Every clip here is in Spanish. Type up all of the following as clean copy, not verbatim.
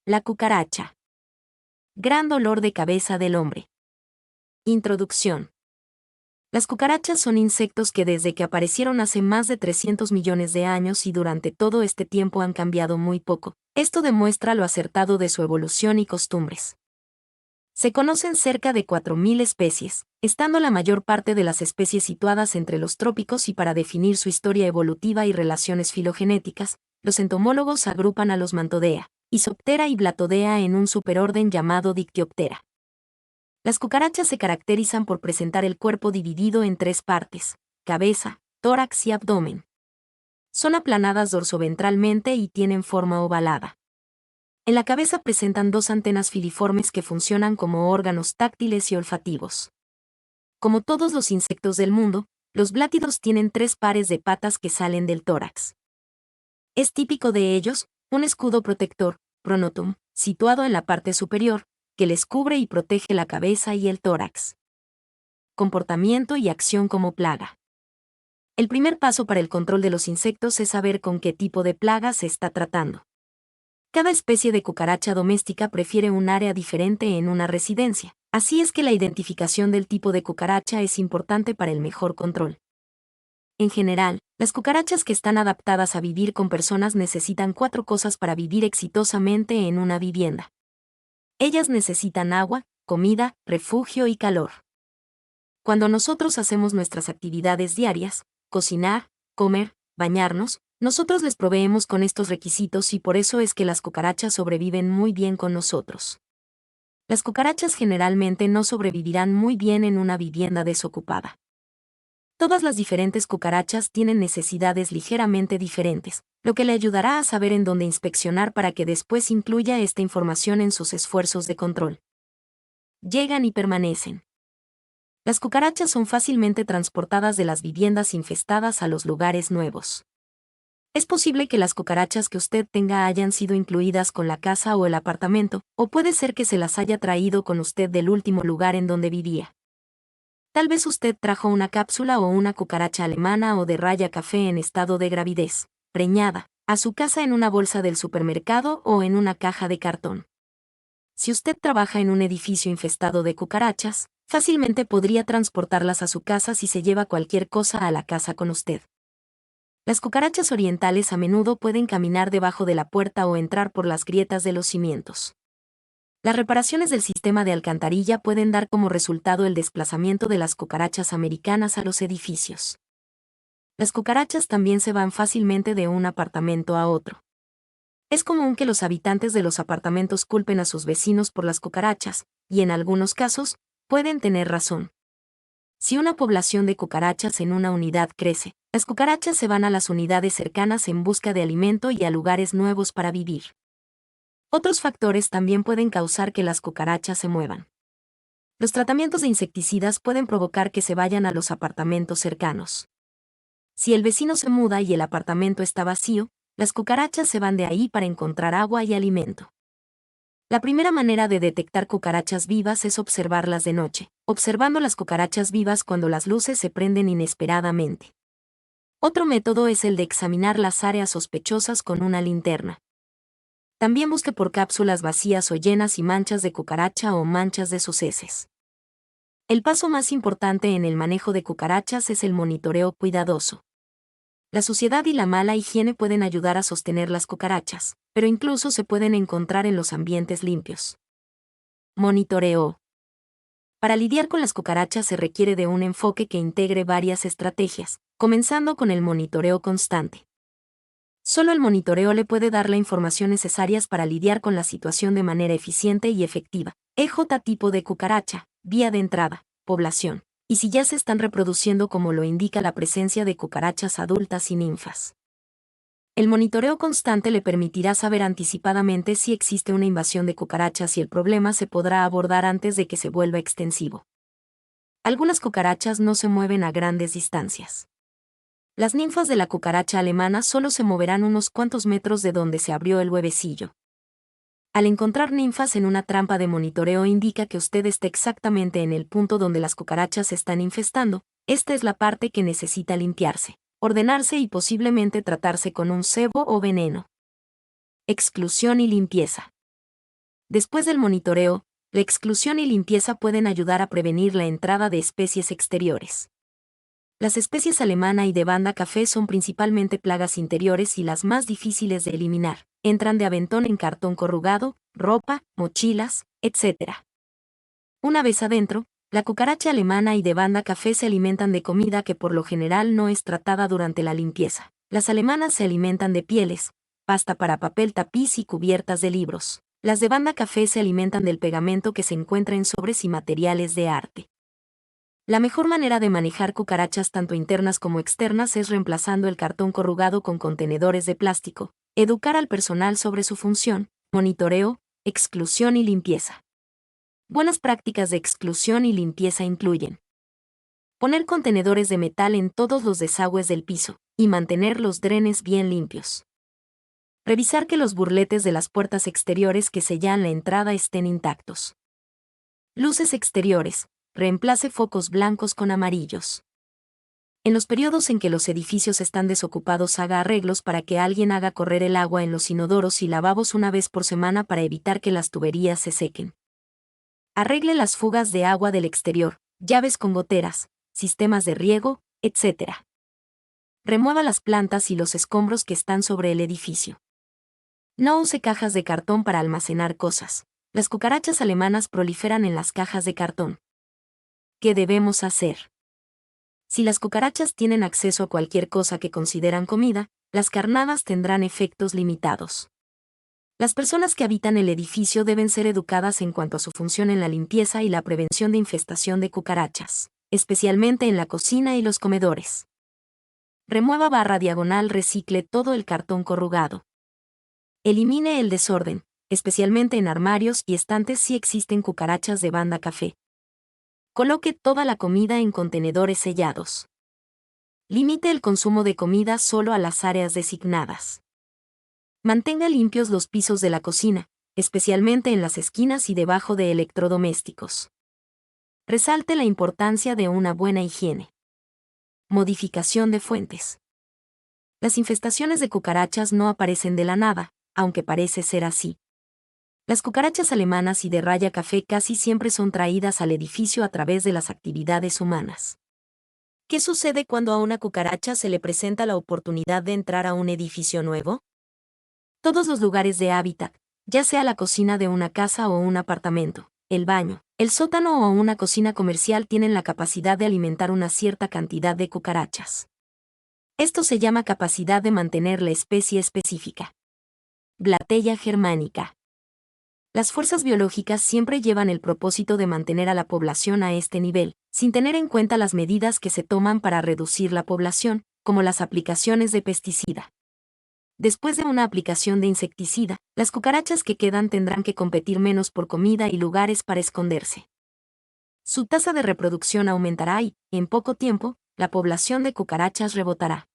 La cucaracha. Gran dolor de cabeza del hombre. Introducción. Las cucarachas son insectos que desde que aparecieron hace más de 300 millones de años y durante todo este tiempo han cambiado muy poco. Esto demuestra lo acertado de su evolución y costumbres. Se conocen cerca de 4.000 especies, estando la mayor parte de las especies situadas entre los trópicos, y para definir su historia evolutiva y relaciones filogenéticas, los entomólogos agrupan a los Mantodea, Isoptera y Blatodea en un superorden llamado Dictyoptera. Las cucarachas se caracterizan por presentar el cuerpo dividido en 3 partes: cabeza, tórax y abdomen. Son aplanadas dorsoventralmente y tienen forma ovalada. En la cabeza presentan 2 antenas filiformes que funcionan como órganos táctiles y olfativos. Como todos los insectos del mundo, los blátidos tienen 3 pares de patas que salen del tórax. Es típico de ellos un escudo protector, pronotum, situado en la parte superior, que les cubre y protege la cabeza y el tórax. Comportamiento y acción como plaga. El primer paso para el control de los insectos es saber con qué tipo de plaga se está tratando. Cada especie de cucaracha doméstica prefiere un área diferente en una residencia, así es que la identificación del tipo de cucaracha es importante para el mejor control. En general, las cucarachas que están adaptadas a vivir con personas necesitan 4 cosas para vivir exitosamente en una vivienda. Ellas necesitan agua, comida, refugio y calor. Cuando nosotros hacemos nuestras actividades diarias, cocinar, comer, bañarnos, nosotros les proveemos con estos requisitos, y por eso es que las cucarachas sobreviven muy bien con nosotros. Las cucarachas generalmente no sobrevivirán muy bien en una vivienda desocupada. Todas las diferentes cucarachas tienen necesidades ligeramente diferentes, lo que le ayudará a saber en dónde inspeccionar para que después incluya esta información en sus esfuerzos de control. Llegan y permanecen. Las cucarachas son fácilmente transportadas de las viviendas infestadas a los lugares nuevos. Es posible que las cucarachas que usted tenga hayan sido incluidas con la casa o el apartamento, o puede ser que se las haya traído con usted del último lugar en donde vivía. Tal vez usted trajo una cápsula o una cucaracha alemana o de raya café en estado de gravidez, preñada, a su casa en una bolsa del supermercado o en una caja de cartón. Si usted trabaja en un edificio infestado de cucarachas, fácilmente podría transportarlas a su casa si se lleva cualquier cosa a la casa con usted. Las cucarachas orientales a menudo pueden caminar debajo de la puerta o entrar por las grietas de los cimientos. Las reparaciones del sistema de alcantarilla pueden dar como resultado el desplazamiento de las cucarachas americanas a los edificios. Las cucarachas también se van fácilmente de un apartamento a otro. Es común que los habitantes de los apartamentos culpen a sus vecinos por las cucarachas, y en algunos casos, pueden tener razón. Si una población de cucarachas en una unidad crece, las cucarachas se van a las unidades cercanas en busca de alimento y a lugares nuevos para vivir. Otros factores también pueden causar que las cucarachas se muevan. Los tratamientos de insecticidas pueden provocar que se vayan a los apartamentos cercanos. Si el vecino se muda y el apartamento está vacío, las cucarachas se van de ahí para encontrar agua y alimento. La primera manera de detectar cucarachas vivas es observarlas de noche, observando las cucarachas vivas cuando las luces se prenden inesperadamente. Otro método es el de examinar las áreas sospechosas con una linterna. También busque por cápsulas vacías o llenas y manchas de cucaracha o manchas de sus heces. El paso más importante en el manejo de cucarachas es el monitoreo cuidadoso. La suciedad y la mala higiene pueden ayudar a sostener las cucarachas, pero incluso se pueden encontrar en los ambientes limpios. Monitoreo. Para lidiar con las cucarachas se requiere de un enfoque que integre varias estrategias, comenzando con el monitoreo constante. Solo el monitoreo le puede dar la información necesarias para lidiar con la situación de manera eficiente y efectiva. Tipo de cucaracha, vía de entrada, población, y si ya se están reproduciendo como lo indica la presencia de cucarachas adultas y ninfas. El monitoreo constante le permitirá saber anticipadamente si existe una invasión de cucarachas y el problema se podrá abordar antes de que se vuelva extensivo. Algunas cucarachas no se mueven a grandes distancias. Las ninfas de la cucaracha alemana solo se moverán unos cuantos metros de donde se abrió el huevecillo. Al encontrar ninfas en una trampa de monitoreo indica que usted está exactamente en el punto donde las cucarachas se están infestando. Esta es la parte que necesita limpiarse, ordenarse y posiblemente tratarse con un cebo o veneno. Exclusión y limpieza. Después del monitoreo, la exclusión y limpieza pueden ayudar a prevenir la entrada de especies exteriores. Las especies alemana y de banda café son principalmente plagas interiores y las más difíciles de eliminar. Entran de aventón en cartón corrugado, ropa, mochilas, etc. Una vez adentro, la cucaracha alemana y de banda café se alimentan de comida que por lo general no es tratada durante la limpieza. Las alemanas se alimentan de pieles, pasta para papel tapiz y cubiertas de libros. Las de banda café se alimentan del pegamento que se encuentra en sobres y materiales de arte. La mejor manera de manejar cucarachas tanto internas como externas es reemplazando el cartón corrugado con contenedores de plástico, educar al personal sobre su función, monitoreo, exclusión y limpieza. Buenas prácticas de exclusión y limpieza incluyen poner contenedores de metal en todos los desagües del piso y mantener los drenes bien limpios. Revisar que los burletes de las puertas exteriores que sellan la entrada estén intactos. Luces exteriores. Reemplace focos blancos con amarillos. En los periodos en que los edificios están desocupados, haga arreglos para que alguien haga correr el agua en los inodoros y lavabos una vez por semana para evitar que las tuberías se sequen. Arregle las fugas de agua del exterior, llaves con goteras, sistemas de riego, etc. Remueva las plantas y los escombros que están sobre el edificio. No use cajas de cartón para almacenar cosas. Las cucarachas alemanas proliferan en las cajas de cartón. ¿Qué debemos hacer? Si las cucarachas tienen acceso a cualquier cosa que consideran comida, las carnadas tendrán efectos limitados. Las personas que habitan el edificio deben ser educadas en cuanto a su función en la limpieza y la prevención de infestación de cucarachas, especialmente en la cocina y los comedores. Remueva barra diagonal, recicle todo el cartón corrugado. Elimine el desorden, especialmente en armarios y estantes si existen cucarachas de banda café. Coloque toda la comida en contenedores sellados. Limite el consumo de comida solo a las áreas designadas. Mantenga limpios los pisos de la cocina, especialmente en las esquinas y debajo de electrodomésticos. Resalte la importancia de una buena higiene. Modificación de fuentes. Las infestaciones de cucarachas no aparecen de la nada, aunque parece ser así. Las cucarachas alemanas y de raya café casi siempre son traídas al edificio a través de las actividades humanas. ¿Qué sucede cuando a una cucaracha se le presenta la oportunidad de entrar a un edificio nuevo? Todos los lugares de hábitat, ya sea la cocina de una casa o un apartamento, el baño, el sótano o una cocina comercial, tienen la capacidad de alimentar una cierta cantidad de cucarachas. Esto se llama capacidad de mantener la especie específica. Blatella germánica. Las fuerzas biológicas siempre llevan el propósito de mantener a la población a este nivel, sin tener en cuenta las medidas que se toman para reducir la población, como las aplicaciones de pesticida. Después de una aplicación de insecticida, las cucarachas que quedan tendrán que competir menos por comida y lugares para esconderse. Su tasa de reproducción aumentará y, en poco tiempo, la población de cucarachas rebotará.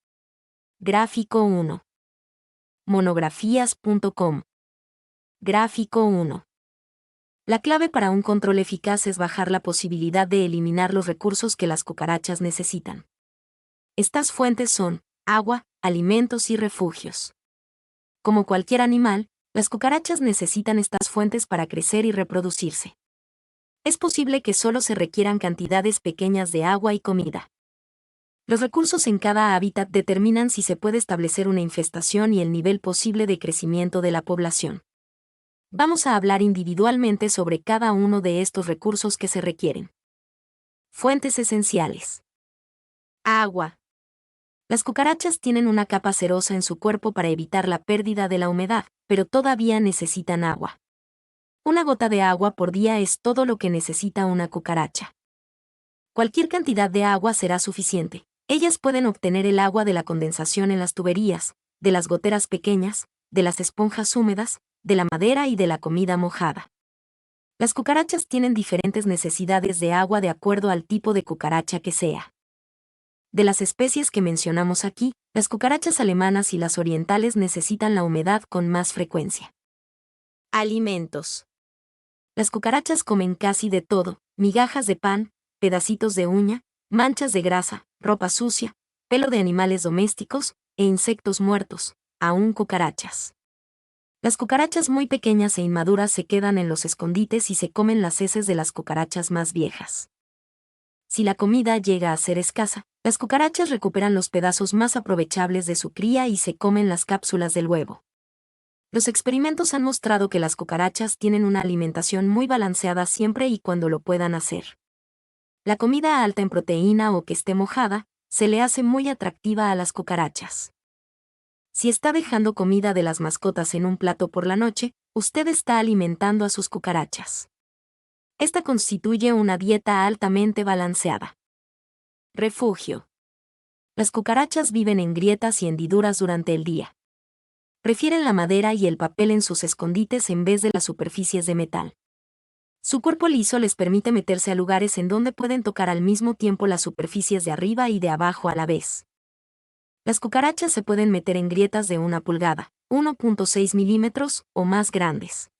Gráfico 1. Monografías.com. Gráfico 1. La clave para un control eficaz es bajar la posibilidad de eliminar los recursos que las cucarachas necesitan. Estas fuentes son agua, alimentos y refugios. Como cualquier animal, las cucarachas necesitan estas fuentes para crecer y reproducirse. Es posible que solo se requieran cantidades pequeñas de agua y comida. Los recursos en cada hábitat determinan si se puede establecer una infestación y el nivel posible de crecimiento de la población. Vamos a hablar individualmente sobre cada uno de estos recursos que se requieren. Fuentes esenciales. Agua. Las cucarachas tienen una capa cerosa en su cuerpo para evitar la pérdida de la humedad, pero todavía necesitan agua. Una gota de agua por día es todo lo que necesita una cucaracha. Cualquier cantidad de agua será suficiente. Ellas pueden obtener el agua de la condensación en las tuberías, de las goteras pequeñas, de las esponjas húmedas, de la madera y de la comida mojada. Las cucarachas tienen diferentes necesidades de agua de acuerdo al tipo de cucaracha que sea. De las especies que mencionamos aquí, las cucarachas alemanas y las orientales necesitan la humedad con más frecuencia. Alimentos. Las cucarachas comen casi de todo: migajas de pan, pedacitos de uña, manchas de grasa, ropa sucia, pelo de animales domésticos e insectos muertos, aún cucarachas. Las cucarachas muy pequeñas e inmaduras se quedan en los escondites y se comen las heces de las cucarachas más viejas. Si la comida llega a ser escasa, las cucarachas recuperan los pedazos más aprovechables de su cría y se comen las cápsulas del huevo. Los experimentos han mostrado que las cucarachas tienen una alimentación muy balanceada siempre y cuando lo puedan hacer. La comida alta en proteína o que esté mojada, se le hace muy atractiva a las cucarachas. Si está dejando comida de las mascotas en un plato por la noche, usted está alimentando a sus cucarachas. Esta constituye una dieta altamente balanceada. Refugio. Las cucarachas viven en grietas y hendiduras durante el día. Prefieren la madera y el papel en sus escondites en vez de las superficies de metal. Su cuerpo liso les permite meterse a lugares en donde pueden tocar al mismo tiempo las superficies de arriba y de abajo a la vez. Las cucarachas se pueden meter en grietas de 1 pulgada, 1.6 milímetros o más grandes.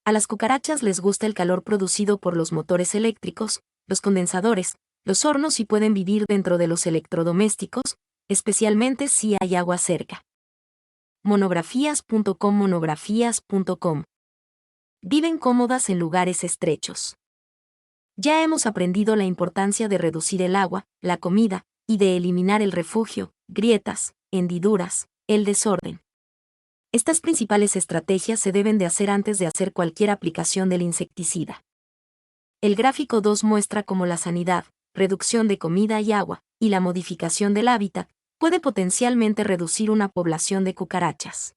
A las cucarachas les gusta el calor producido por los motores eléctricos, los condensadores, los hornos y pueden vivir dentro de los electrodomésticos, especialmente si hay agua cerca. Monografías.com. Viven cómodas en lugares estrechos. Ya hemos aprendido la importancia de reducir el agua, la comida, y de eliminar el refugio, grietas, hendiduras, el desorden. Estas principales estrategias se deben de hacer antes de hacer cualquier aplicación del insecticida. El gráfico 2 muestra cómo la sanidad, reducción de comida y agua, y la modificación del hábitat, puede potencialmente reducir una población de cucarachas.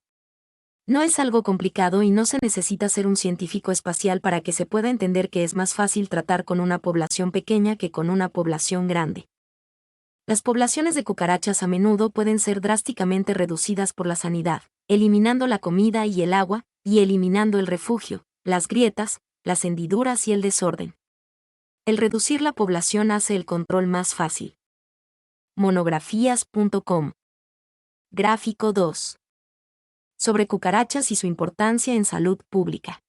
No es algo complicado y no se necesita ser un científico espacial para que se pueda entender que es más fácil tratar con una población pequeña que con una población grande. Las poblaciones de cucarachas a menudo pueden ser drásticamente reducidas por la sanidad, eliminando la comida y el agua, y eliminando el refugio, las grietas, las hendiduras y el desorden. El reducir la población hace el control más fácil. Monografías.com. Gráfico 2. Sobre cucarachas y su importancia en salud pública.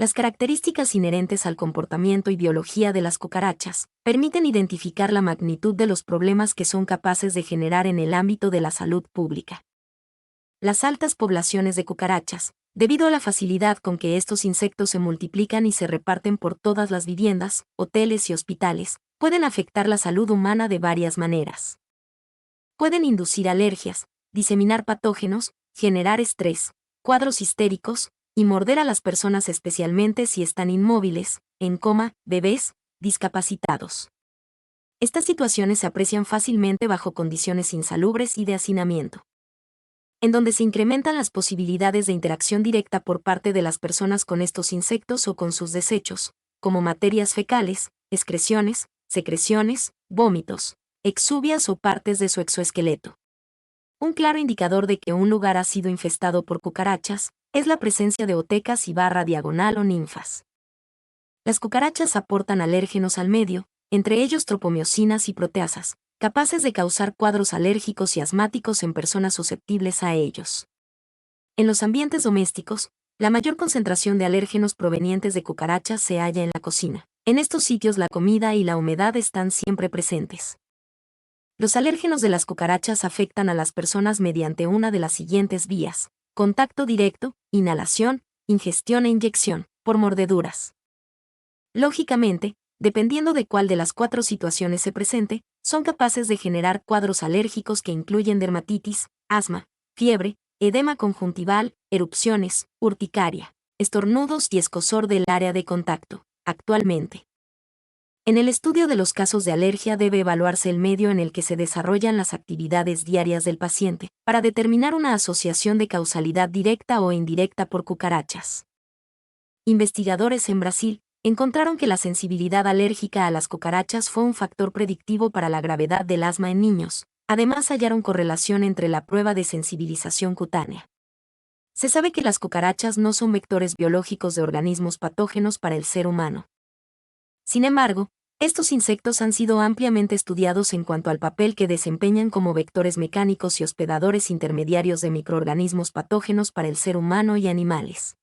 Las características inherentes al comportamiento y biología de las cucarachas permiten identificar la magnitud de los problemas que son capaces de generar en el ámbito de la salud pública. Las altas poblaciones de cucarachas, debido a la facilidad con que estos insectos se multiplican y se reparten por todas las viviendas, hoteles y hospitales, pueden afectar la salud humana de varias maneras. Pueden inducir alergias, diseminar patógenos, generar estrés, cuadros histéricos, y morder a las personas especialmente si están inmóviles, en coma, bebés, discapacitados. Estas situaciones se aprecian fácilmente bajo condiciones insalubres y de hacinamiento, en donde se incrementan las posibilidades de interacción directa por parte de las personas con estos insectos o con sus desechos, como materias fecales, excreciones, secreciones, vómitos, exuvias o partes de su exoesqueleto. Un claro indicador de que un lugar ha sido infestado por cucarachas es la presencia de otecas y barra diagonal o ninfas. Las cucarachas aportan alérgenos al medio, entre ellos tropomiosinas y proteasas, capaces de causar cuadros alérgicos y asmáticos en personas susceptibles a ellos. En los ambientes domésticos, la mayor concentración de alérgenos provenientes de cucarachas se halla en la cocina. En estos sitios la comida y la humedad están siempre presentes. Los alérgenos de las cucarachas afectan a las personas mediante una de las siguientes vías: contacto directo, inhalación, ingestión e inyección, por mordeduras. Lógicamente, dependiendo de cuál de las 4 situaciones se presente, son capaces de generar cuadros alérgicos que incluyen dermatitis, asma, fiebre, edema conjuntival, erupciones, urticaria, estornudos y escozor del área de contacto. Actualmente, en el estudio de los casos de alergia debe evaluarse el medio en el que se desarrollan las actividades diarias del paciente, para determinar una asociación de causalidad directa o indirecta por cucarachas. Investigadores en Brasil encontraron que la sensibilidad alérgica a las cucarachas fue un factor predictivo para la gravedad del asma en niños. Además hallaron correlación entre la prueba de sensibilización cutánea. Se sabe que las cucarachas no son vectores biológicos de organismos patógenos para el ser humano. Sin embargo, estos insectos han sido ampliamente estudiados en cuanto al papel que desempeñan como vectores mecánicos y hospedadores intermediarios de microorganismos patógenos para el ser humano y animales.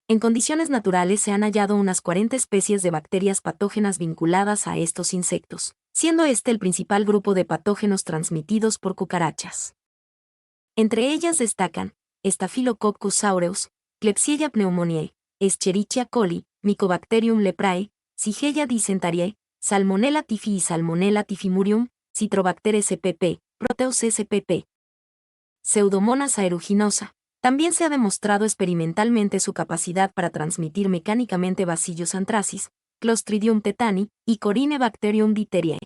En condiciones naturales se han hallado unas 40 especies de bacterias patógenas vinculadas a estos insectos, siendo este el principal grupo de patógenos transmitidos por cucarachas. Entre ellas destacan Staphylococcus aureus, Klebsiella pneumoniae, Escherichia coli, Mycobacterium leprae, Shigella dysenteriae, Salmonella typhi y Salmonella typhimurium, Citrobacter spp, Proteus spp. Pseudomonas aeruginosa. También se ha demostrado experimentalmente su capacidad para transmitir mecánicamente Bacillus anthracis, Clostridium tetani y Corynebacterium ditheriae.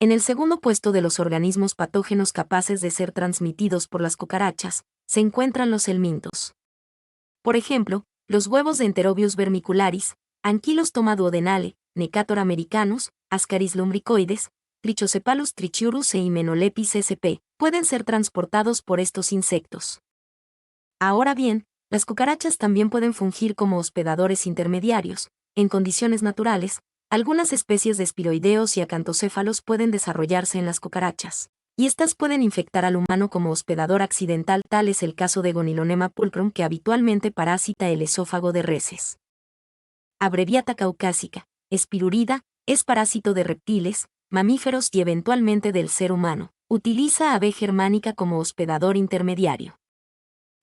En el segundo puesto de los organismos patógenos capaces de ser transmitidos por las cucarachas, se encuentran los helmintos. Por ejemplo, los huevos de Enterobius vermicularis, Ankylostoma duodenale, Necator americanus, Ascaris lumbricoides, Trichocephalus trichiurus e Hymenelepis sp. Pueden ser transportados por estos insectos. Ahora bien, las cucarachas también pueden fungir como hospedadores intermediarios. En condiciones naturales, algunas especies de espiroideos y acantocéfalos pueden desarrollarse en las cucarachas, y estas pueden infectar al humano como hospedador accidental. Tal es el caso de Gonilonema pulchrum, que habitualmente parasita el esófago de reses. Abreviata caucásica, Espirurida, es parásito de reptiles, mamíferos y eventualmente del ser humano. Utiliza a B. germánica como hospedador intermediario.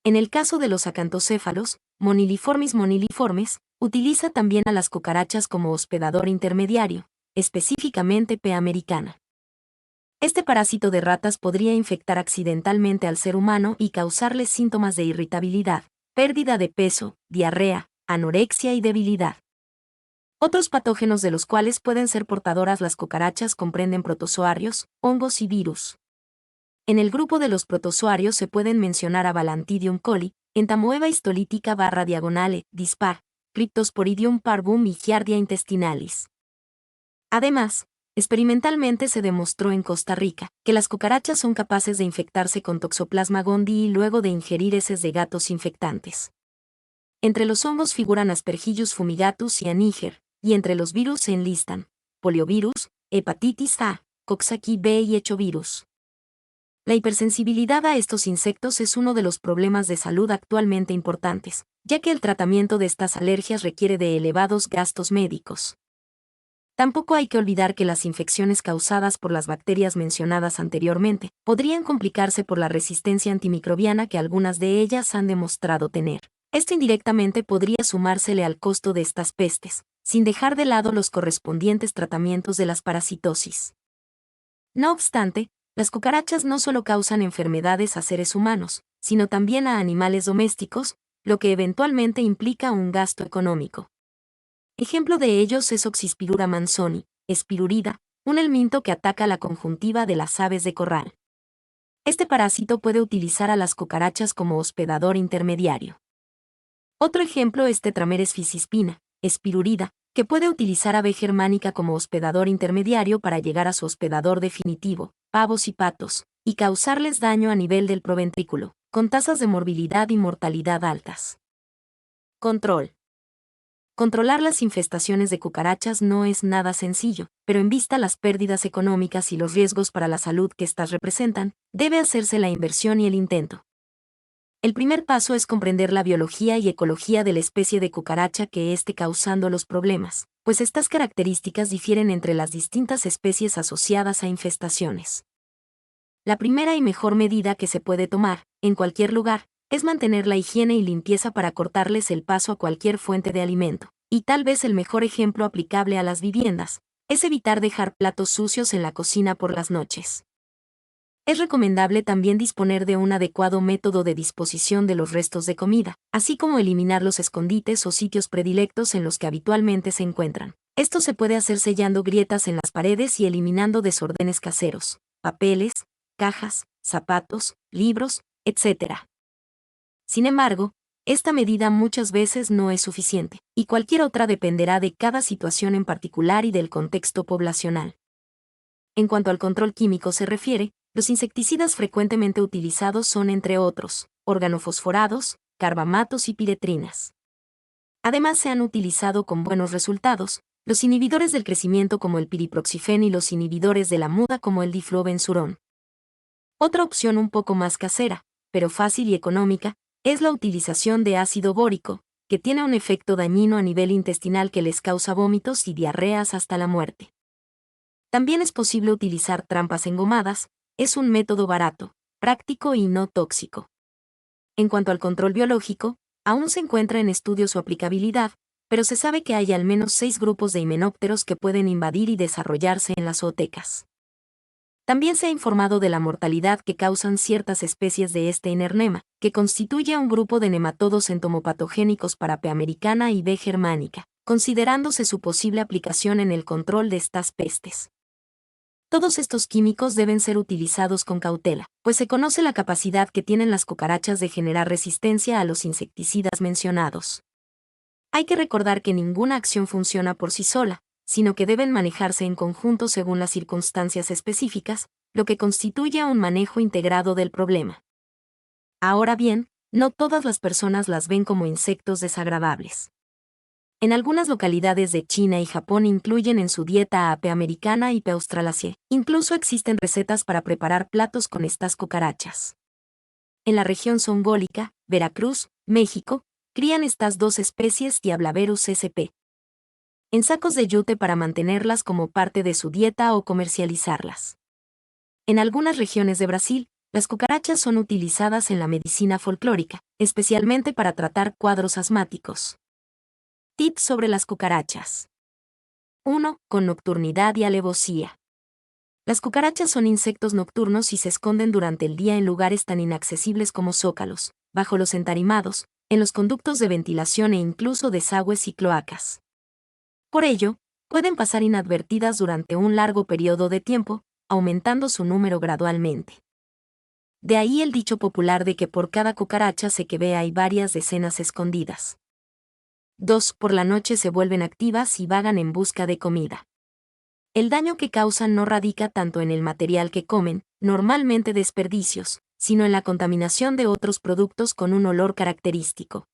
En el caso de los acantocéfalos, Moniliformis moniliformes, utiliza también a las cucarachas como hospedador intermediario, específicamente P. americana. Este parásito de ratas podría infectar accidentalmente al ser humano y causarles síntomas de irritabilidad, pérdida de peso, diarrea, anorexia y debilidad. Otros patógenos de los cuales pueden ser portadoras las cucarachas comprenden protozoarios, hongos y virus. En el grupo de los protozoarios se pueden mencionar a Balantidium coli, Entamoeba histolítica /diagonale, dispar, Cryptosporidium parvum y Giardia intestinalis. Además, experimentalmente se demostró en Costa Rica que las cucarachas son capaces de infectarse con Toxoplasma gondii luego de ingerir heces de gatos infectantes. Entre los hongos figuran Aspergillus fumigatus y Aníger, y entre los virus se enlistan poliovirus, hepatitis A, Coxsackie B y Echovirus. La hipersensibilidad a estos insectos es uno de los problemas de salud actualmente importantes, ya que el tratamiento de estas alergias requiere de elevados gastos médicos. Tampoco hay que olvidar que las infecciones causadas por las bacterias mencionadas anteriormente podrían complicarse por la resistencia antimicrobiana que algunas de ellas han demostrado tener. Esto indirectamente podría sumársele al costo de estas pestes, sin dejar de lado los correspondientes tratamientos de las parasitosis. No obstante, las cucarachas no solo causan enfermedades a seres humanos, sino también a animales domésticos, lo que eventualmente implica un gasto económico. Ejemplo de ellos es Oxyspirura manzoni, Espirurida, un helminto que ataca la conjuntiva de las aves de corral. Este parásito puede utilizar a las cucarachas como hospedador intermediario. Otro ejemplo es Tetrameres fisispina, Espirurida, que puede utilizar a B. germánica como hospedador intermediario para llegar a su hospedador definitivo, pavos y patos, y causarles daño a nivel del proventrículo, con tasas de morbilidad y mortalidad altas. Control. Controlar las infestaciones de cucarachas no es nada sencillo, pero en vista las pérdidas económicas y los riesgos para la salud que éstas representan, debe hacerse la inversión y el intento. El primer paso es comprender la biología y ecología de la especie de cucaracha que esté causando los problemas, pues estas características difieren entre las distintas especies asociadas a infestaciones. La primera y mejor medida que se puede tomar, en cualquier lugar, es mantener la higiene y limpieza para cortarles el paso a cualquier fuente de alimento. Y tal vez el mejor ejemplo aplicable a las viviendas es evitar dejar platos sucios en la cocina por las noches. Es recomendable también disponer de un adecuado método de disposición de los restos de comida, así como eliminar los escondites o sitios predilectos en los que habitualmente se encuentran. Esto se puede hacer sellando grietas en las paredes y eliminando desórdenes caseros, papeles, cajas, zapatos, libros, etc. Sin embargo, esta medida muchas veces no es suficiente, y cualquier otra dependerá de cada situación en particular y del contexto poblacional. En cuanto al control químico se refiere, los insecticidas frecuentemente utilizados son, entre otros, organofosforados, carbamatos y piretrinas. Además se han utilizado con buenos resultados los inhibidores del crecimiento como el piriproxifeno y los inhibidores de la muda como el difluobensurón. Otra opción un poco más casera, pero fácil y económica, es la utilización de ácido bórico, que tiene un efecto dañino a nivel intestinal que les causa vómitos y diarreas hasta la muerte. También es posible utilizar trampas engomadas, es un método barato, práctico y no tóxico. En cuanto al control biológico, aún se encuentra en estudio su aplicabilidad, pero se sabe que hay al menos 6 grupos de himenópteros que pueden invadir y desarrollarse en las zootecas. También se ha informado de la mortalidad que causan ciertas especies de este inernema, que constituye un grupo de nematodos entomopatogénicos para P. americana y B. germánica, considerándose su posible aplicación en el control de estas pestes. Todos estos químicos deben ser utilizados con cautela, pues se conoce la capacidad que tienen las cucarachas de generar resistencia a los insecticidas mencionados. Hay que recordar que ninguna acción funciona por sí sola, sino que deben manejarse en conjunto según las circunstancias específicas, lo que constituye un manejo integrado del problema. Ahora bien, no todas las personas las ven como insectos desagradables. En algunas localidades de China y Japón incluyen en su dieta a P. americana y P. australasiae. Incluso existen recetas para preparar platos con estas cucarachas. En la región Zongólica, Veracruz, México, crían estas dos especies Diablaverus sp. en sacos de yute para mantenerlas como parte de su dieta o comercializarlas. En algunas regiones de Brasil, las cucarachas son utilizadas en la medicina folclórica, especialmente para tratar cuadros asmáticos. Tips sobre las cucarachas. 1. Con nocturnidad y alevosía. Las cucarachas son insectos nocturnos y se esconden durante el día en lugares tan inaccesibles como zócalos, bajo los entarimados, en los conductos de ventilación e incluso desagües y cloacas. Por ello, pueden pasar inadvertidas durante un largo periodo de tiempo, aumentando su número gradualmente. De ahí el dicho popular de que por cada cucaracha se que ve hay varias decenas escondidas. 2. Por la noche se vuelven activas y vagan en busca de comida. El daño que causan no radica tanto en el material que comen, normalmente desperdicios, sino en la contaminación de otros productos con un olor característico.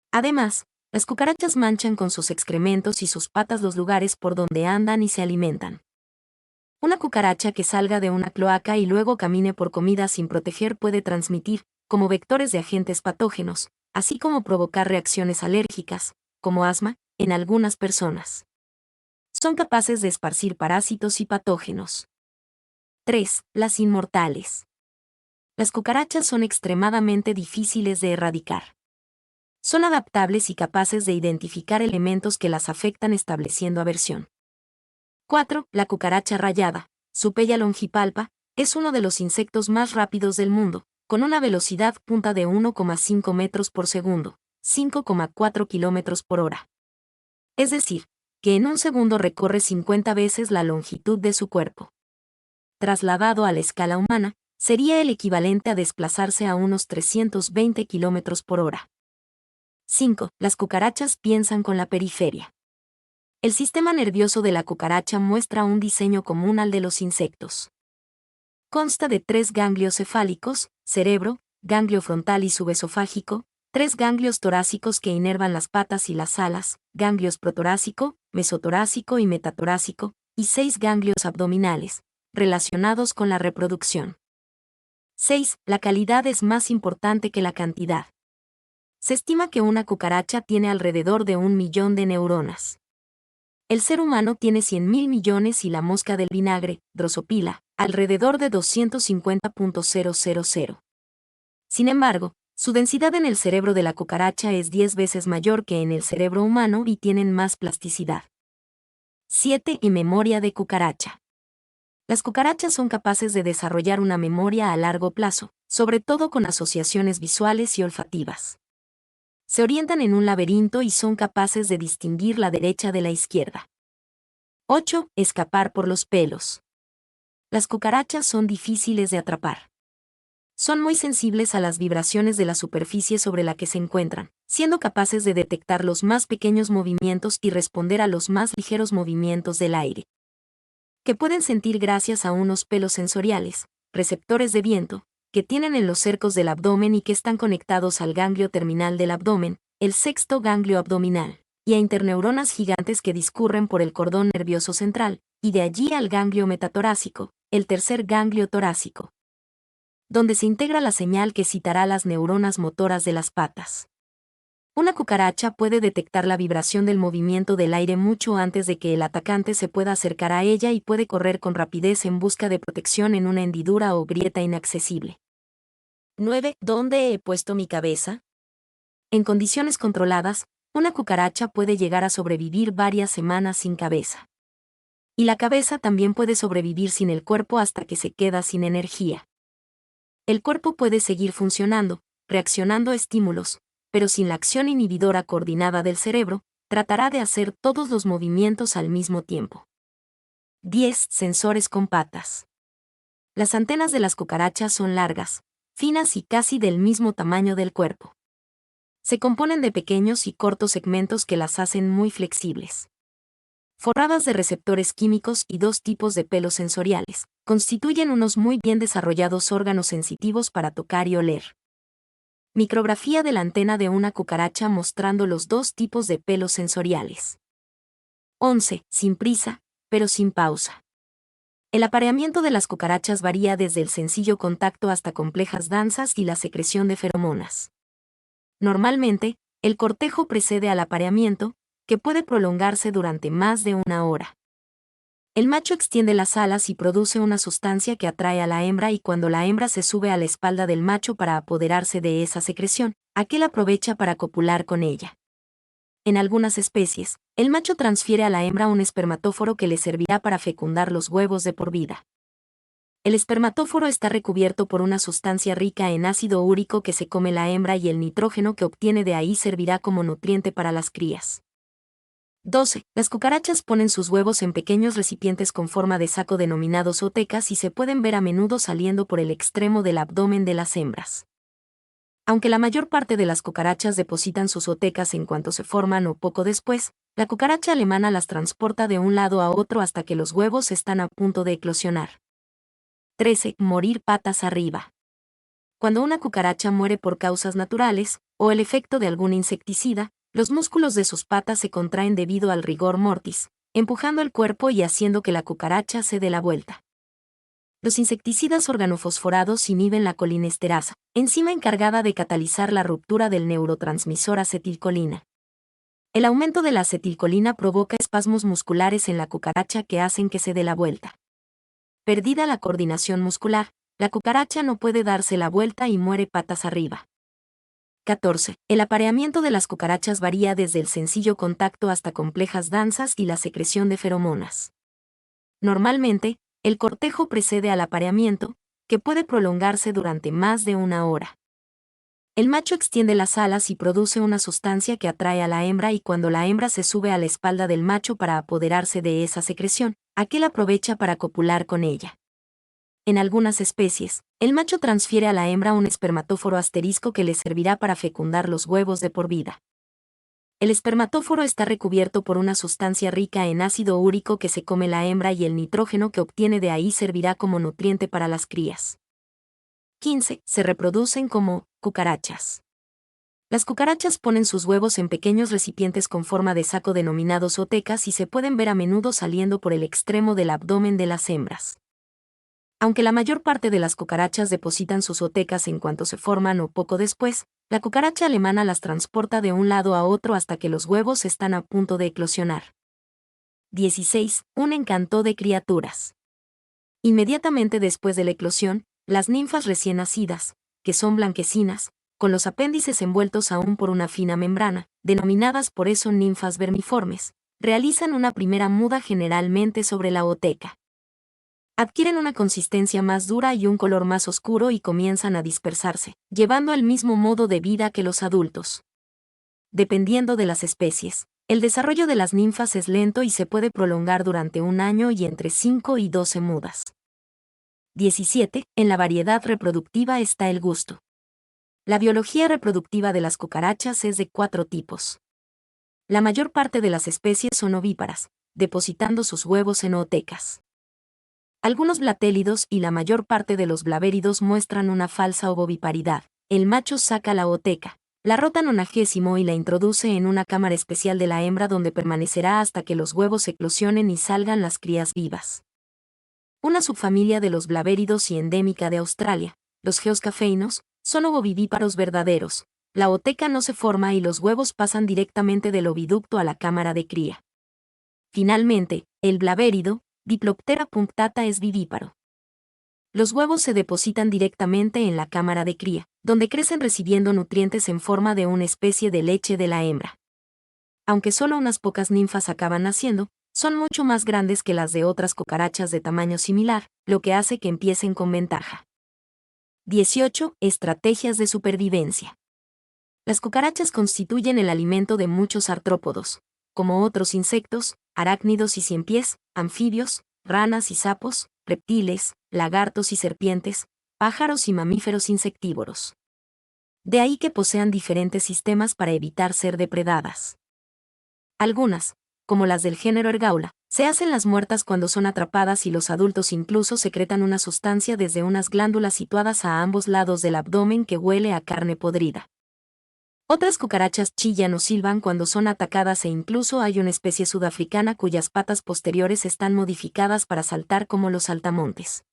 Además, las cucarachas manchan con sus excrementos y sus patas los lugares por donde andan y se alimentan. Una cucaracha que salga de una cloaca y luego camine por comida sin proteger puede transmitir, como vectores de agentes patógenos, así como provocar reacciones alérgicas, como asma, en algunas personas. Son capaces de esparcir parásitos y patógenos. 3. Las inmortales. Las cucarachas son extremadamente difíciles de erradicar. Son adaptables y capaces de identificar elementos que las afectan estableciendo aversión. 4. La cucaracha rayada, Supella longipalpa, es uno de los insectos más rápidos del mundo, con una velocidad punta de 1,5 metros por segundo, 5,4 kilómetros por hora. Es decir, que en un segundo recorre 50 veces la longitud de su cuerpo. Trasladado a la escala humana, sería el equivalente a desplazarse a unos 320 kilómetros por hora. 5. Las cucarachas piensan con la periferia. El sistema nervioso de la cucaracha muestra un diseño común al de los insectos. Consta de 3 ganglios cefálicos, cerebro, ganglio frontal y subesofágico, 3 ganglios torácicos que inervan las patas y las alas, ganglios protorácico, mesotorácico y metatorácico, y 6 ganglios abdominales, relacionados con la reproducción. 6. La calidad es más importante que la cantidad. Se estima que una cucaracha tiene alrededor de 1 millón de neuronas. El ser humano tiene 100.000 millones y la mosca del vinagre, Drosophila, alrededor de 250.000. Sin embargo, su densidad en el cerebro de la cucaracha es 10 veces mayor que en el cerebro humano y tienen más plasticidad. 7. Y memoria de cucaracha. Las cucarachas son capaces de desarrollar una memoria a largo plazo, sobre todo con asociaciones visuales y olfativas. Se orientan en un laberinto y son capaces de distinguir la derecha de la izquierda. 8. Escapar por los pelos. Las cucarachas son difíciles de atrapar. Son muy sensibles a las vibraciones de la superficie sobre la que se encuentran, siendo capaces de detectar los más pequeños movimientos y responder a los más ligeros movimientos del aire. Que pueden sentir gracias a unos pelos sensoriales, receptores de viento, que tienen en los cercos del abdomen y que están conectados al ganglio terminal del abdomen, el sexto ganglio abdominal, y a interneuronas gigantes que discurren por el cordón nervioso central, y de allí al ganglio metatorácico, el tercer ganglio torácico, donde se integra la señal que citará las neuronas motoras de las patas. Una cucaracha puede detectar la vibración del movimiento del aire mucho antes de que el atacante se pueda acercar a ella y puede correr con rapidez en busca de protección en una hendidura o grieta inaccesible. 9. ¿Dónde he puesto mi cabeza? En condiciones controladas, una cucaracha puede llegar a sobrevivir varias semanas sin cabeza. Y la cabeza también puede sobrevivir sin el cuerpo hasta que se queda sin energía. El cuerpo puede seguir funcionando, reaccionando a estímulos, pero sin la acción inhibidora coordinada del cerebro, tratará de hacer todos los movimientos al mismo tiempo. 10. Sensores con patas. Las antenas de las cucarachas son largas, finas y casi del mismo tamaño del cuerpo. Se componen de pequeños y cortos segmentos que las hacen muy flexibles. Forradas de receptores químicos y dos tipos de pelos sensoriales, constituyen unos muy bien desarrollados órganos sensitivos para tocar y oler. Micrografía de la antena de una cucaracha mostrando los dos tipos de pelos sensoriales. 11. Sin prisa, pero sin pausa. El apareamiento de las cucarachas varía desde el sencillo contacto hasta complejas danzas y la secreción de feromonas. Normalmente, el cortejo precede al apareamiento, que puede prolongarse durante más de una hora. El macho extiende las alas y produce una sustancia que atrae a la hembra, y cuando la hembra se sube a la espalda del macho para apoderarse de esa secreción, aquel aprovecha para copular con ella. En algunas especies, el macho transfiere a la hembra un espermatóforo que le servirá para fecundar los huevos de por vida. El espermatóforo está recubierto por una sustancia rica en ácido úrico que se come la hembra, y el nitrógeno que obtiene de ahí servirá como nutriente para las crías. 12. Las cucarachas ponen sus huevos en pequeños recipientes con forma de saco denominados otecas y se pueden ver a menudo saliendo por el extremo del abdomen de las hembras. Aunque la mayor parte de las cucarachas depositan sus otecas en cuanto se forman o poco después, la cucaracha alemana las transporta de un lado a otro hasta que los huevos están a punto de eclosionar. 13. Morir patas arriba. Cuando una cucaracha muere por causas naturales, o el efecto de algún insecticida, los músculos de sus patas se contraen debido al rigor mortis, empujando el cuerpo y haciendo que la cucaracha se dé la vuelta. Los insecticidas organofosforados inhiben la colinesterasa, enzima encargada de catalizar la ruptura del neurotransmisor acetilcolina. El aumento de la acetilcolina provoca espasmos musculares en la cucaracha que hacen que se dé la vuelta. Perdida la coordinación muscular, la cucaracha no puede darse la vuelta y muere patas arriba. 14. El apareamiento de las cucarachas varía desde el sencillo contacto hasta complejas danzas y la secreción de feromonas. Normalmente, el cortejo precede al apareamiento, que puede prolongarse durante más de una hora. El macho extiende las alas y produce una sustancia que atrae a la hembra, y cuando la hembra se sube a la espalda del macho para apoderarse de esa secreción, aquel aprovecha para copular con ella. En algunas especies, el macho transfiere a la hembra un espermatóforo asterisco que le servirá para fecundar los huevos de por vida. El espermatóforo está recubierto por una sustancia rica en ácido úrico que se come la hembra, y el nitrógeno que obtiene de ahí servirá como nutriente para las crías. 15. Se reproducen como cucarachas. Las cucarachas ponen sus huevos en pequeños recipientes con forma de saco denominados otecas y se pueden ver a menudo saliendo por el extremo del abdomen de las hembras. Aunque la mayor parte de las cucarachas depositan sus otecas en cuanto se forman o poco después, la cucaracha alemana las transporta de un lado a otro hasta que los huevos están a punto de eclosionar. 16. Un encanto de criaturas. Inmediatamente después de la eclosión, las ninfas recién nacidas, que son blanquecinas, con los apéndices envueltos aún por una fina membrana, denominadas por eso ninfas vermiformes, realizan una primera muda generalmente sobre la oteca. Adquieren una consistencia más dura y un color más oscuro y comienzan a dispersarse, llevando el mismo modo de vida que los adultos. Dependiendo de las especies, el desarrollo de las ninfas es lento y se puede prolongar durante un año y entre 5 y 12 mudas. 17. En la variedad reproductiva está el gusto. La biología reproductiva de las cucarachas es de 4 tipos. La mayor parte de las especies son ovíparas, depositando sus huevos en ootecas. Algunos blatélidos y la mayor parte de los blavéridos muestran una falsa ovoviparidad. El macho saca la ooteca, la rota nonagésimo y la introduce en una cámara especial de la hembra, donde permanecerá hasta que los huevos eclosionen y salgan las crías vivas. Una subfamilia de los blavéridos y endémica de Australia, los geoscafeinos, son ovovivíparos verdaderos. La ooteca no se forma y los huevos pasan directamente del oviducto a la cámara de cría. Finalmente, el blavérido, Diploptera punctata, es vivíparo. Los huevos se depositan directamente en la cámara de cría, donde crecen recibiendo nutrientes en forma de una especie de leche de la hembra. Aunque solo unas pocas ninfas acaban naciendo, son mucho más grandes que las de otras cucarachas de tamaño similar, lo que hace que empiecen con ventaja. 18. Estrategias de supervivencia. Las cucarachas constituyen el alimento de muchos artrópodos, como otros insectos, arácnidos y ciempiés, anfibios, ranas y sapos, reptiles, lagartos y serpientes, pájaros y mamíferos insectívoros. De ahí que posean diferentes sistemas para evitar ser depredadas. Algunas, como las del género Ergaula, se hacen las muertas cuando son atrapadas y los adultos incluso secretan una sustancia desde unas glándulas situadas a ambos lados del abdomen que huele a carne podrida. Otras cucarachas chillan o silban cuando son atacadas e incluso hay una especie sudafricana cuyas patas posteriores están modificadas para saltar como los saltamontes.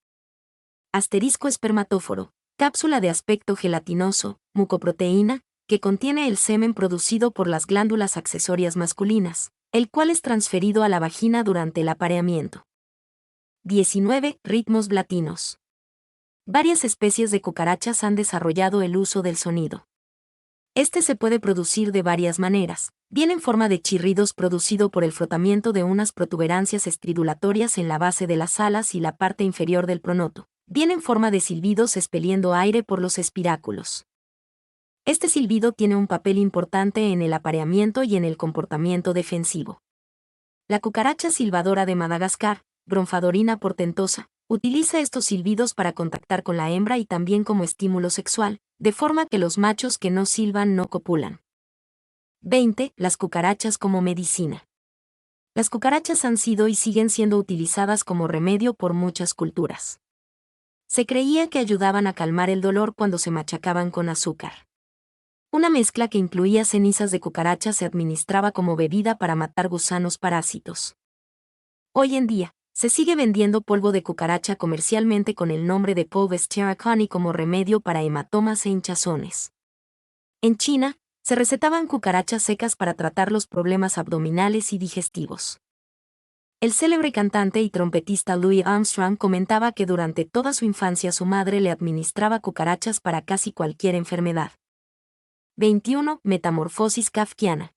Asterisco espermatóforo, cápsula de aspecto gelatinoso, mucoproteína, que contiene el semen producido por las glándulas accesorias masculinas, el cual es transferido a la vagina durante el apareamiento. 19. Ritmos blatinos. Varias especies de cucarachas han desarrollado el uso del sonido. Este se puede producir de varias maneras, bien en forma de chirridos producido por el frotamiento de unas protuberancias estridulatorias en la base de las alas y la parte inferior del pronoto, bien en forma de silbidos expeliendo aire por los espiráculos. Este silbido tiene un papel importante en el apareamiento y en el comportamiento defensivo. La cucaracha silbadora de Madagascar, Bronfadorina portentosa, utiliza estos silbidos para contactar con la hembra y también como estímulo sexual, de forma que los machos que no silban no copulan. 20. Las cucarachas como medicina. Las cucarachas han sido y siguen siendo utilizadas como remedio por muchas culturas. Se creía que ayudaban a calmar el dolor cuando se machacaban con azúcar. Una mezcla que incluía cenizas de cucaracha se administraba como bebida para matar gusanos parásitos. Hoy en día, se sigue vendiendo polvo de cucaracha comercialmente con el nombre de Polves Terraconi como remedio para hematomas e hinchazones. En China, se recetaban cucarachas secas para tratar los problemas abdominales y digestivos. El célebre cantante y trompetista Louis Armstrong comentaba que durante toda su infancia su madre le administraba cucarachas para casi cualquier enfermedad. 21. Metamorfosis kafkiana.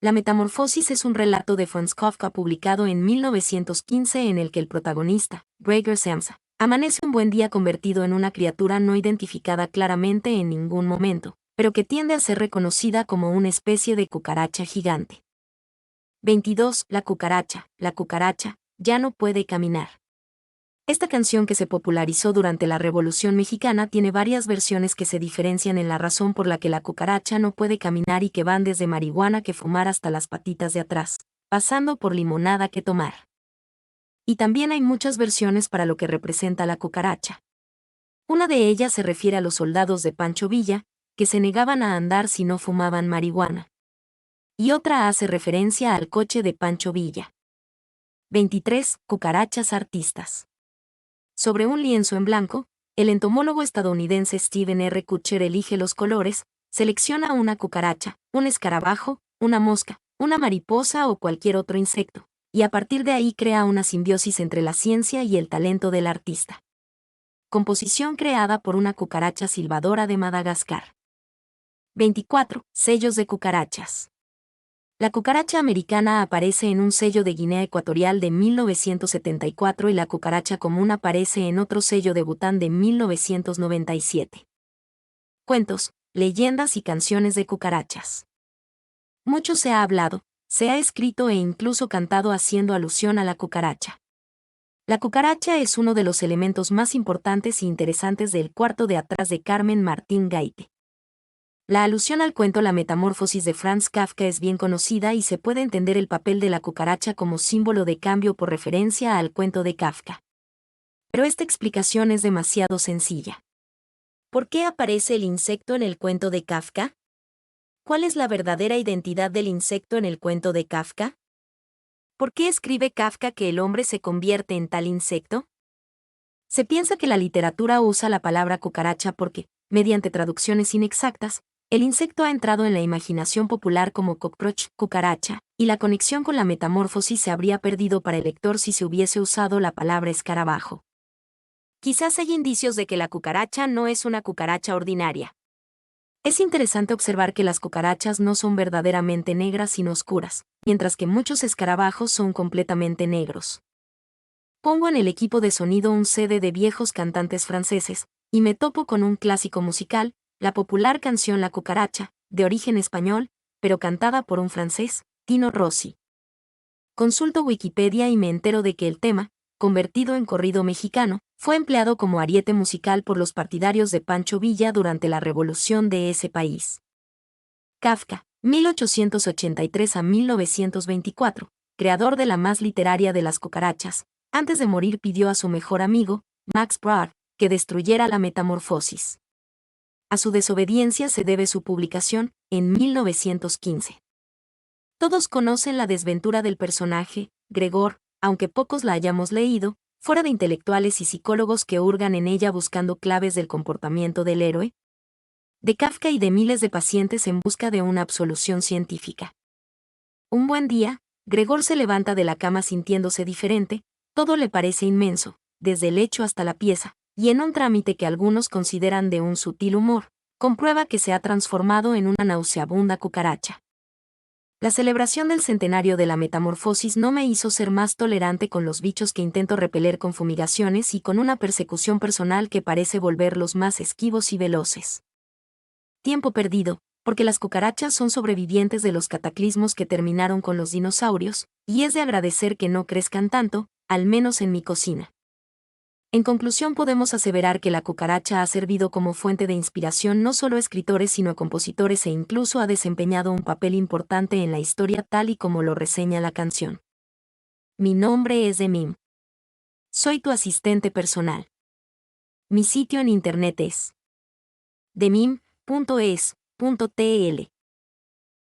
La Metamorfosis es un relato de Franz Kafka publicado en 1915 en el que el protagonista, Gregor Samsa, amanece un buen día convertido en una criatura no identificada claramente en ningún momento, pero que tiende a ser reconocida como una especie de cucaracha gigante. 22. La cucaracha, ya no puede caminar. Esta canción que se popularizó durante la Revolución Mexicana tiene varias versiones que se diferencian en la razón por la que la cucaracha no puede caminar y que van desde marihuana que fumar hasta las patitas de atrás, pasando por limonada que tomar. Y también hay muchas versiones para lo que representa la cucaracha. Una de ellas se refiere a los soldados de Pancho Villa, que se negaban a andar si no fumaban marihuana. Y otra hace referencia al coche de Pancho Villa. 23. Cucarachas artistas. Sobre un lienzo en blanco, el entomólogo estadounidense Stephen R. Kutcher elige los colores, selecciona una cucaracha, un escarabajo, una mosca, una mariposa o cualquier otro insecto, y a partir de ahí crea una simbiosis entre la ciencia y el talento del artista. Composición creada por una cucaracha silbadora de Madagascar. 24. Sellos de cucarachas. La cucaracha americana aparece en un sello de Guinea Ecuatorial de 1974 y la cucaracha común aparece en otro sello de Bután de 1997. Cuentos, leyendas y canciones de cucarachas. Mucho se ha hablado, se ha escrito e incluso cantado haciendo alusión a la cucaracha. La cucaracha es uno de los elementos más importantes e interesantes del cuarto de atrás de Carmen Martín Gaite. La alusión al cuento La Metamorfosis de Franz Kafka es bien conocida y se puede entender el papel de la cucaracha como símbolo de cambio por referencia al cuento de Kafka. Pero esta explicación es demasiado sencilla. ¿Por qué aparece el insecto en el cuento de Kafka? ¿Cuál es la verdadera identidad del insecto en el cuento de Kafka? ¿Por qué escribe Kafka que el hombre se convierte en tal insecto? Se piensa que la literatura usa la palabra cucaracha porque, mediante traducciones inexactas, el insecto ha entrado en la imaginación popular como cockroach, cucaracha, y la conexión con la metamorfosis se habría perdido para el lector si se hubiese usado la palabra escarabajo. Quizás hay indicios de que la cucaracha no es una cucaracha ordinaria. Es interesante observar que las cucarachas no son verdaderamente negras sino oscuras, mientras que muchos escarabajos son completamente negros. Pongo en el equipo de sonido un CD de viejos cantantes franceses, y me topo con un clásico musical, la popular canción La Cucaracha, de origen español, pero cantada por un francés, Tino Rossi. Consulto Wikipedia y me entero de que el tema, convertido en corrido mexicano, fue empleado como ariete musical por los partidarios de Pancho Villa durante la revolución de ese país. Kafka, 1883 a 1924, creador de la más literaria de las cucarachas, antes de morir pidió a su mejor amigo, Max Brod, que destruyera la Metamorfosis. A su desobediencia se debe su publicación, en 1915. Todos conocen la desventura del personaje, Gregor, aunque pocos la hayamos leído, fuera de intelectuales y psicólogos que hurgan en ella buscando claves del comportamiento del héroe, de Kafka y de miles de pacientes en busca de una absolución científica. Un buen día, Gregor se levanta de la cama sintiéndose diferente, todo le parece inmenso, desde el hecho hasta la pieza, y en un trámite que algunos consideran de un sutil humor, comprueba que se ha transformado en una nauseabunda cucaracha. La celebración del centenario de la Metamorfosis no me hizo ser más tolerante con los bichos que intento repeler con fumigaciones y con una persecución personal que parece volverlos más esquivos y veloces. Tiempo perdido, porque las cucarachas son sobrevivientes de los cataclismos que terminaron con los dinosaurios, y es de agradecer que no crezcan tanto, al menos en mi cocina. En conclusión, podemos aseverar que la cucaracha ha servido como fuente de inspiración no solo a escritores sino a compositores e incluso ha desempeñado un papel importante en la historia tal y como lo reseña la canción. Mi nombre es Demim. Soy tu asistente personal. Mi sitio en internet es demim.es.tl